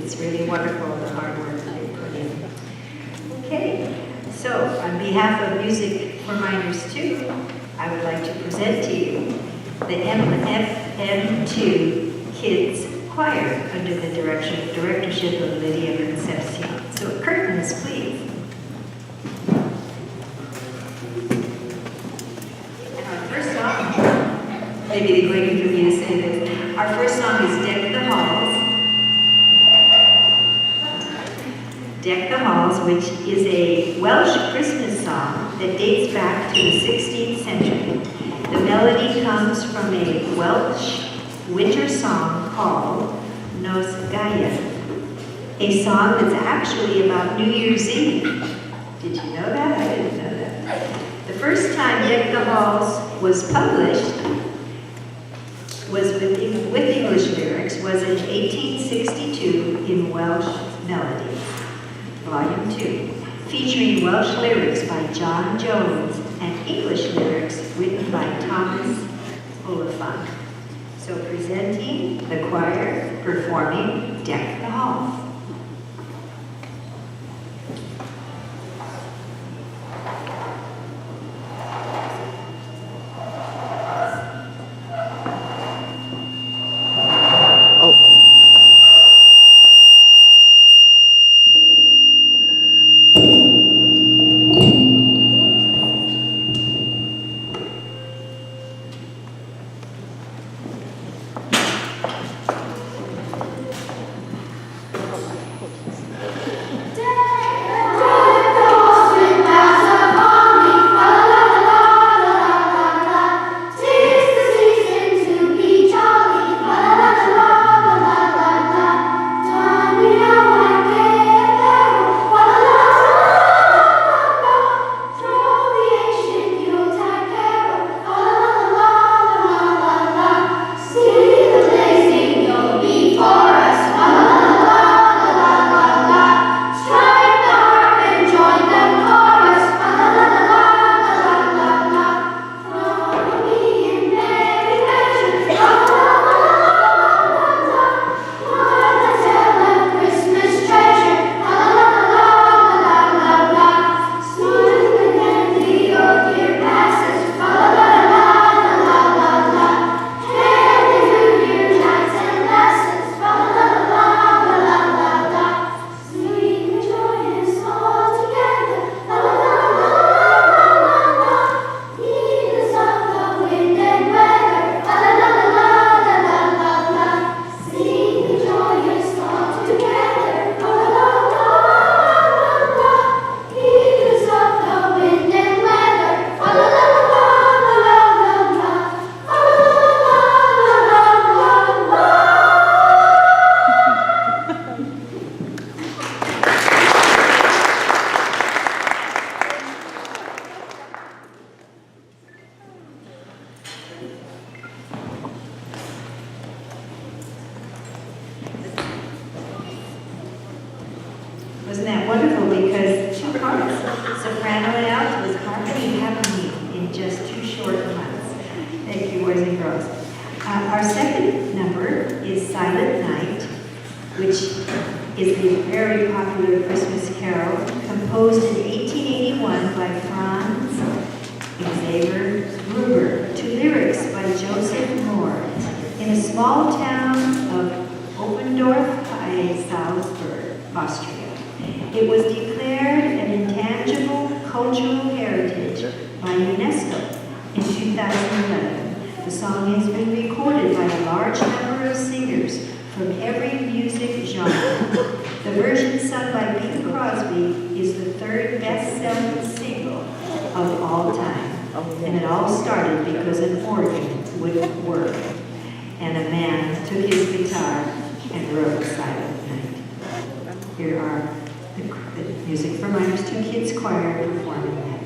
It's really wonderful, the hard work they put in. Okay, so on behalf of Music for Minors 2, I would like to present to you the MFMII Kids Choir under the directorship of Lydia Concepcion. So curtains, please. And our first song, maybe they're waiting for me to say this. Our first song is Deck the Halls. Deck the Halls, which is a Welsh Christmas song that dates back to the 16th century. The melody comes from a Welsh winter song called Nos Gaea, a song that's actually about New Year's Eve. Did you know that? I didn't know that. The first time Deck the Halls was published was with English lyrics was in 1862 in Welsh Melodies, Volume 2, featuring Welsh lyrics by John Jones and English lyrics written by Thomas Oliphant. So presenting the choir performing Deck the Halls. Wasn't that wonderful? Because two parts, soprano and alto, was harmony happening in just 2 short months. Thank you, boys and girls. Our second number is Silent Night, which is a very popular Christmas carol composed in 1881 by Franz Xaver Gruber to lyrics by Joseph Moore in a small town of Oberndorf by Salzburg, Austria. It was declared an intangible cultural heritage by UNESCO in 2011. The song has been recorded by a large number of singers from every music genre. The version sung by Bing Crosby is the 3rd best-selling single of all time. And it all started because an organ wouldn't work. And a man took his guitar and wrote Silent Night. Here are the Music for Minors 2 Kids Choir performing that.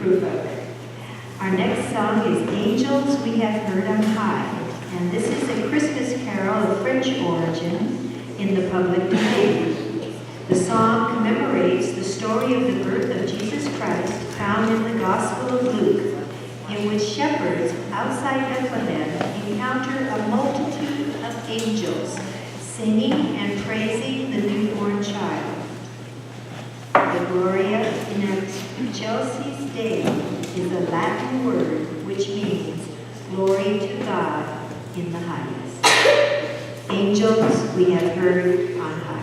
proof of it. Our next song is Angels We Have Heard on High, and this is a Christmas carol of French origin in the public domain. The song commemorates the story of the birth of Jesus Christ found in the Gospel of Luke, in which shepherds outside Bethlehem encounter a multitude of angels singing and praising the newborn child. The Gloria in Excelsis Deo is a Latin word which means glory to God in the highest. Angels we have heard on high.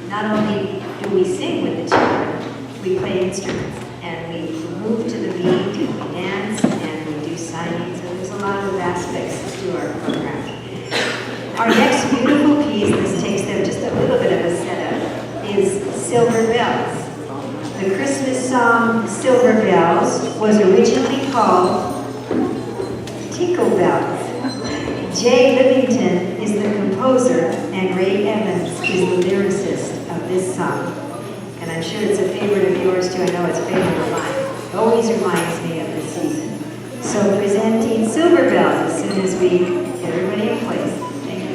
Not only do we sing with the children, we play instruments, and we move to the beat, and we dance, and we do signings, so there's a lot of aspects to our program. Our next beautiful piece, this takes them just a little bit of a setup, is Silver Bells. The Christmas song Silver Bells was originally called Tinkle Bells. Jay Livington is the composer, and Ray Evans is the lyricist of this song. And I'm sure it's a favorite of yours too. I know it's a favorite of mine. It always reminds me of the season. So presenting Silver Bells as soon as we get everybody in place. Thank you.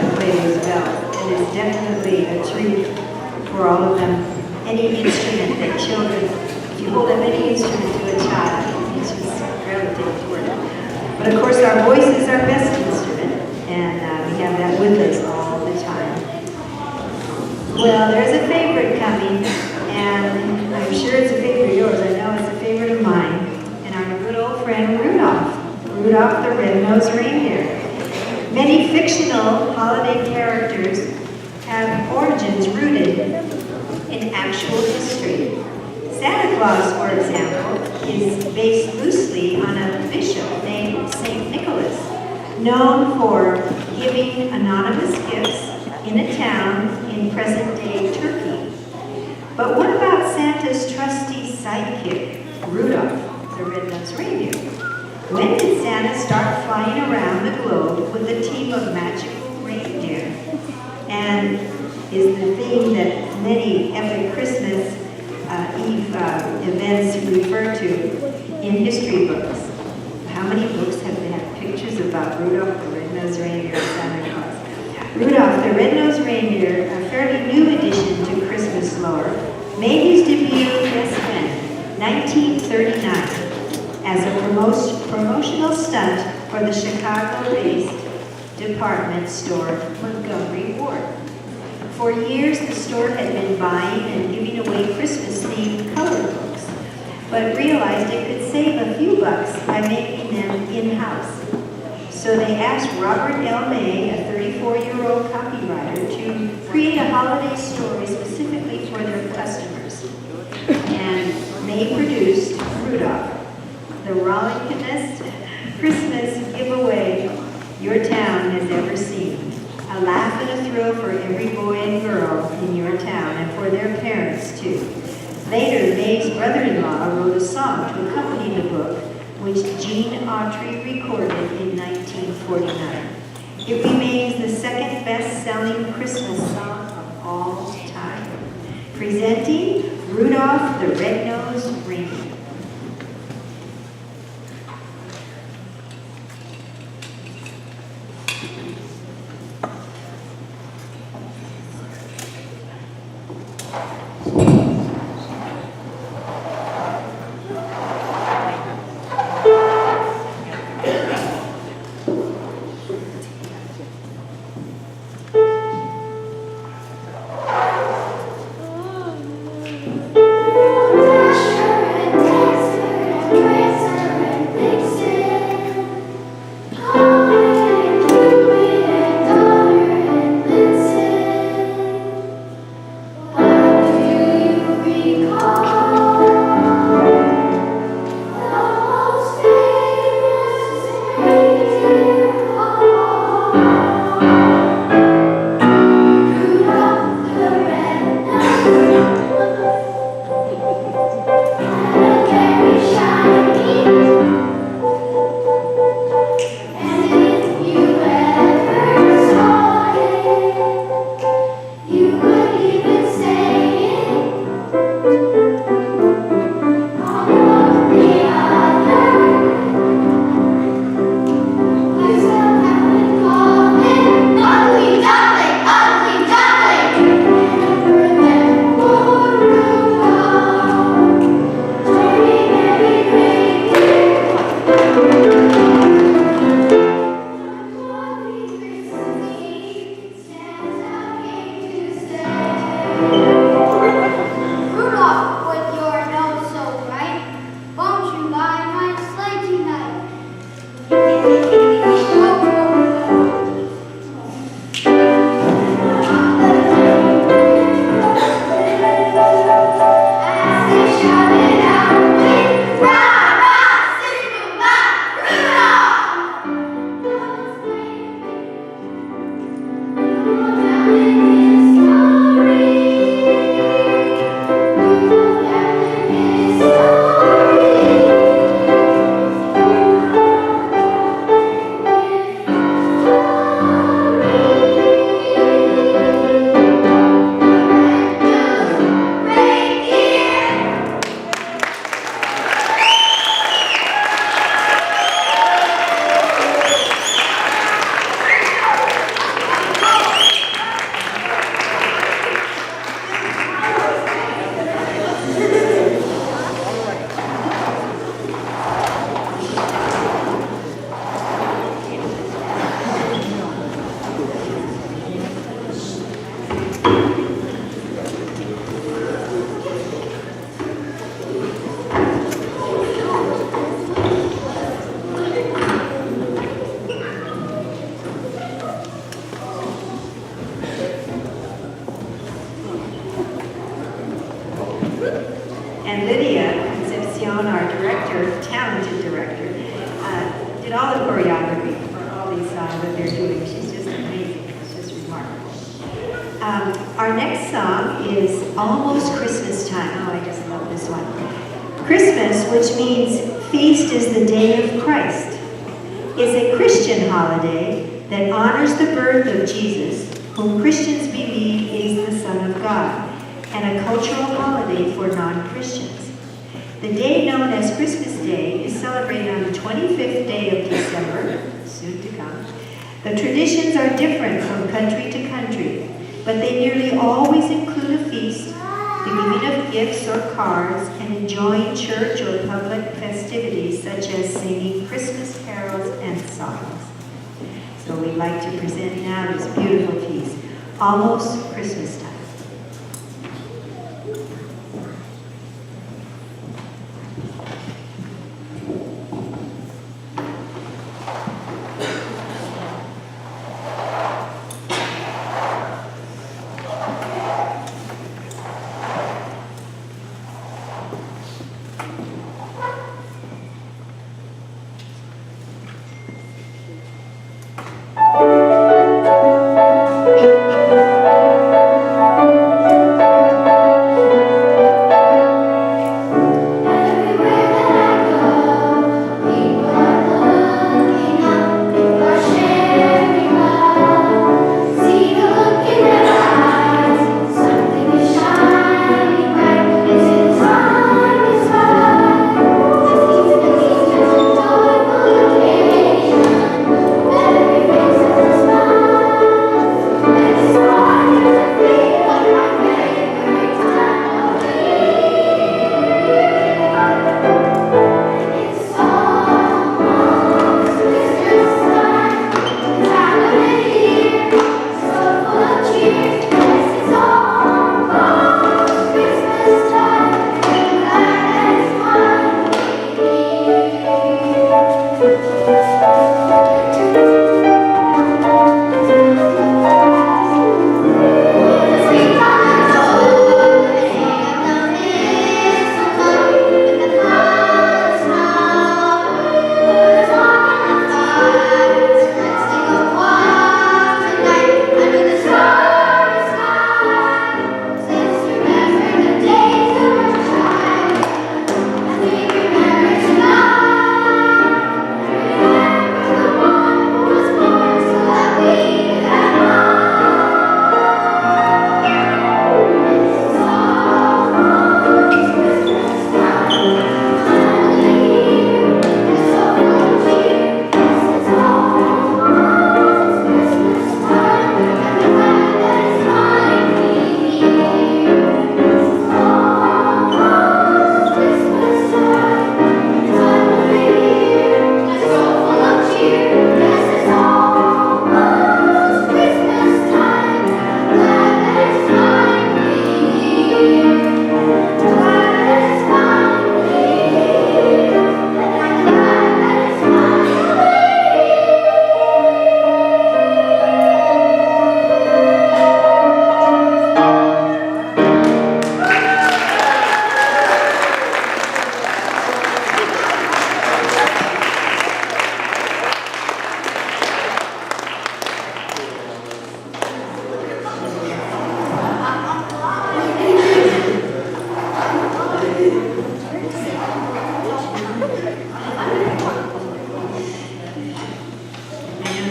to play those bells, and it's definitely a treat for all of them. Any instrument that children, if you hold up any instrument to a child, it's just gravitating toward it. But of course, our voice is our best instrument, and we have that with us all the time. Well, there's a favorite coming, and I'm sure it's a favorite of yours. I know it's a favorite of mine, and our good old friend Rudolph. Rudolph the Red-Nosed Reindeer. Many fictional holiday characters have origins rooted in actual history. Santa Claus, for example, is based loosely on a bishop named St. Nicholas, known for giving anonymous gifts in a town in present-day Turkey. But what about Santa's trusty sidekick, Rudolph the Red-Nosed Reindeer? When did Santa start flying around the globe with a team of magical reindeer? And is the theme that many epic Christmas Eve events refer to in history books. How many books have had pictures about Rudolph the Red-Nosed Reindeer and Santa Claus? Rudolph the Red-Nosed Reindeer, a fairly new addition to Christmas lore, made his debut this when, 1939. As a promotional stunt for the Chicago-based department store Montgomery Ward. For years, the store had been buying and giving away Christmas-themed colored books, but realized it could save a few bucks by making them in-house. So they asked Robert L. May, a 34-year-old copywriter, to create a holiday story specifically for their customers. And May produced Rudolph, the rollickingest Christmas giveaway your town has ever seen. A laugh and a thrill for every boy and girl in your town and for their parents too. Later, May's brother-in-law wrote a song to accompany the book, which Gene Autry recorded in 1949. It remains the second best-selling Christmas song of all time. Presenting Rudolph the Red-Nosed Reindeer. And Lydia Concepcion, our director, talented director, did all the choreography for all these songs that they're doing. She's just amazing. It's just remarkable. Our next song is Almost Christmas Time. Oh, I just love this one. Christmas, which means feast is the day of Christ, is a Christian holiday that honors the birth of Jesus, whom Christians believe is the Son of God, and a cultural holiday for non-Christians. The day known as Christmas Day is celebrated on the 25th day of December, soon to come. The traditions are different from country to country, but they nearly always include a feast, the giving of gifts or cards, and enjoying church or public festivities such as singing Christmas carols and songs. So we'd like to present now this beautiful piece, Almost Christmas Time.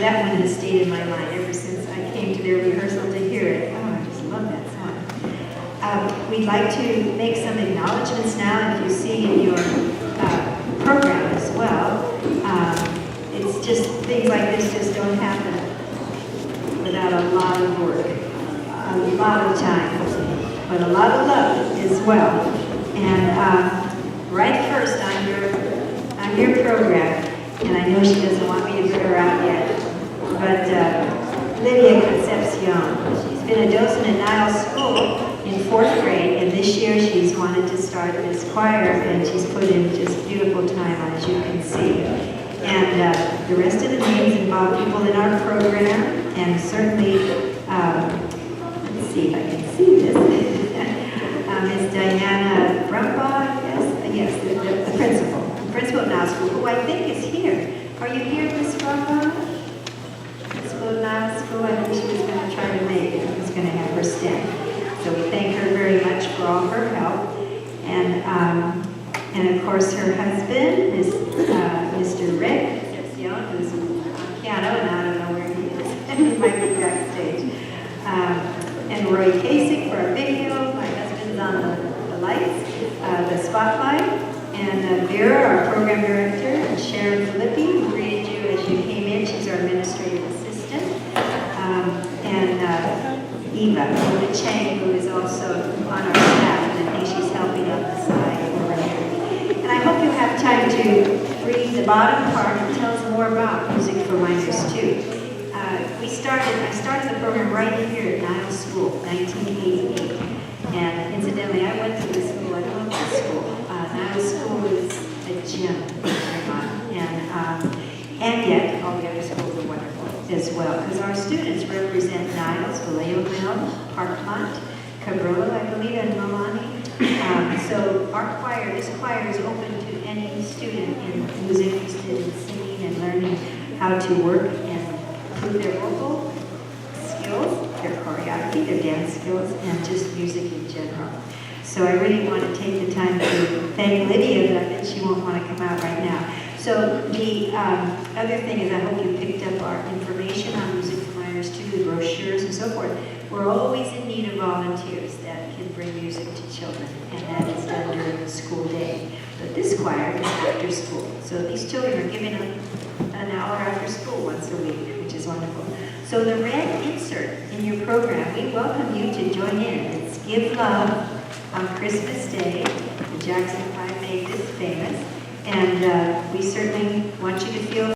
That one has stayed in my mind ever since I came to their rehearsal to hear it. Oh, I just love that song. We'd like to make some acknowledgments now, if you see in your program as well. It's just, things like this just don't happen without a lot of work, a lot of time, but a lot of love as well. And right first on your program, and I know she doesn't want me to put her out yet, but Lydia Concepcion. She's been a docent at Niles School in 4th grade, and this year she's wanted to start this choir, and she's put in just beautiful time on, as you can see. And the rest of the names involve people in our program, and certainly, let's see if I can see this, Ms. Diana Rumbaugh, yes, the principal of Niles School, who I think is here. Are you here, Miss Rumbaugh? Principal of Niles School, I think she was going to try to make it. I was going to have her stand. So we thank her very much for all her help. And of course, her husband is Mr. Rick, who's on piano, and I don't know where he is. He might be backstage. And Roy Kasich for our video. My husband's on the lights, the spotlight. And Vera, our program director, and Sharon Filippi, who greeted you as you came in. She's our administrative assistant. And Eva Chang, who is also on our staff, and I think she's helping on the side over here. And I hope you'll have time to read the bottom part. It tells more about Music for Minors too. I started the program right here at Niles School, 1988. And incidentally, I went to this school. I love this school. Niles School is a gem in Vermont. And yet, all the other schools are wonderful as well, because our students represent Niles, Vallejo Mill, Parkmont, Cabrillo, I believe, and Milani. So our choir, this choir is open to any student who's interested in singing and learning how to work and improve their vocal skills, their choreography, their dance skills, and just music in general. So I really want to take the time to thank Lydia, but I bet she won't want to come out right now. So the other thing is, I hope you picked up our information on Music for Minors too, the brochures and so forth. We're always in need of volunteers that can bring music to children, and that is done during the school day. But this choir is after school. So these children are given an hour after school once a week, which is wonderful. So the red insert in your program, we welcome you to join in. It's Give Love on Christmas Day. The Jackson 5 made this famous. And we certainly want you to feel